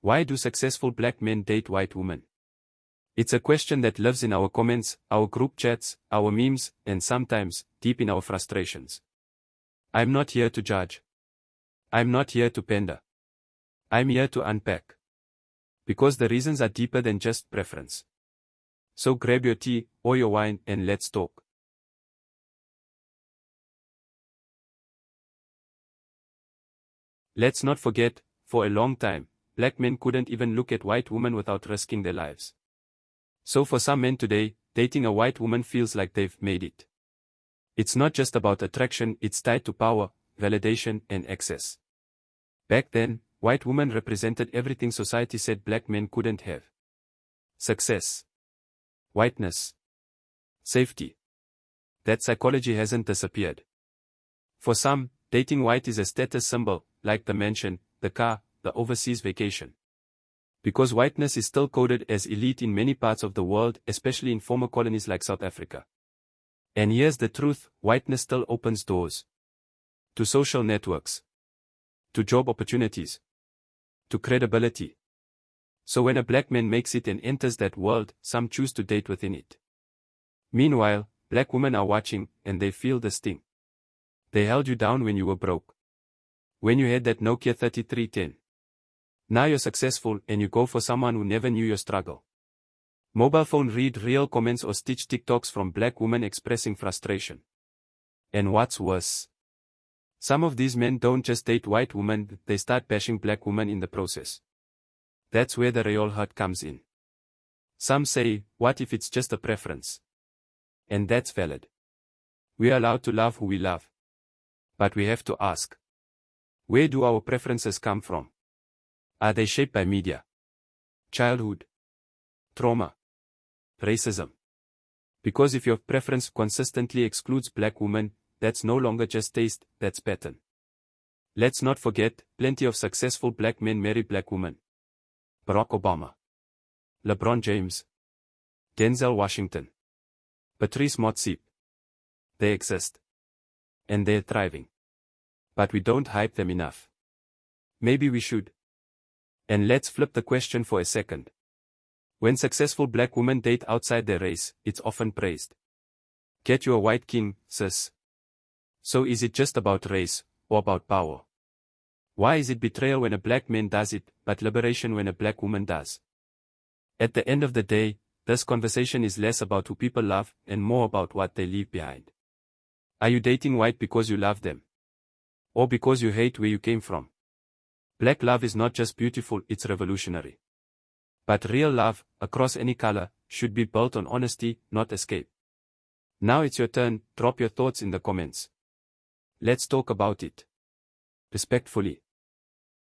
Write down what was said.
Why do successful black men date white women? It's a question that lives in our comments, our group chats, our memes, and sometimes, deep in our frustrations. I'm not here to judge. I'm not here to pander. I'm here to unpack. Because the reasons are deeper than just preference. So grab your tea or your wine and let's talk. Let's not forget, for a long time, black men couldn't even look at white women without risking their lives. So for some men today, dating a white woman feels like they've made it. It's not just about attraction, it's tied to power, validation, and access. Back then, white women represented everything society said black men couldn't have. Success. Whiteness. Safety. That psychology hasn't disappeared. For some, dating white is a status symbol, like the mansion, the car, the overseas vacation. Because whiteness is still coded as elite in many parts of the world, especially in former colonies like South Africa. And here's the truth, whiteness still opens doors. To social networks. To job opportunities. To credibility. So when a black man makes it and enters that world, some choose to date within it. Meanwhile, black women are watching, and they feel the sting. They held you down when you were broke. When you had that Nokia 3310. Now you're successful and you go for someone who never knew your struggle. Mobile phone read real comments or stitch TikToks from black women expressing frustration. And what's worse? Some of these men don't just date white women, they start bashing black women in the process. That's where the real hurt comes in. Some say, what if it's just a preference? And that's valid. We are allowed to love who we love. But we have to ask. Where do our preferences come from? Are they shaped by media? Childhood? Trauma? Racism? Because if your preference consistently excludes black women, that's no longer just taste, that's pattern. Let's not forget, plenty of successful black men marry black women. Barack Obama. LeBron James. Denzel Washington. Patrice Motsepe. They exist. And they're thriving. But we don't hype them enough. Maybe we should. And let's flip the question for a second. When successful black women date outside their race, it's often praised. Get you a white king, sis. So is it just about race, or about power? Why is it betrayal when a black man does it, but liberation when a black woman does? At the end of the day, this conversation is less about who people love and more about what they leave behind. Are you dating white because you love them? Or because you hate where you came from? Black love is not just beautiful, it's revolutionary. But real love, across any color, should be built on honesty, not escape. Now it's your turn, drop your thoughts in the comments. Let's talk about it. Respectfully.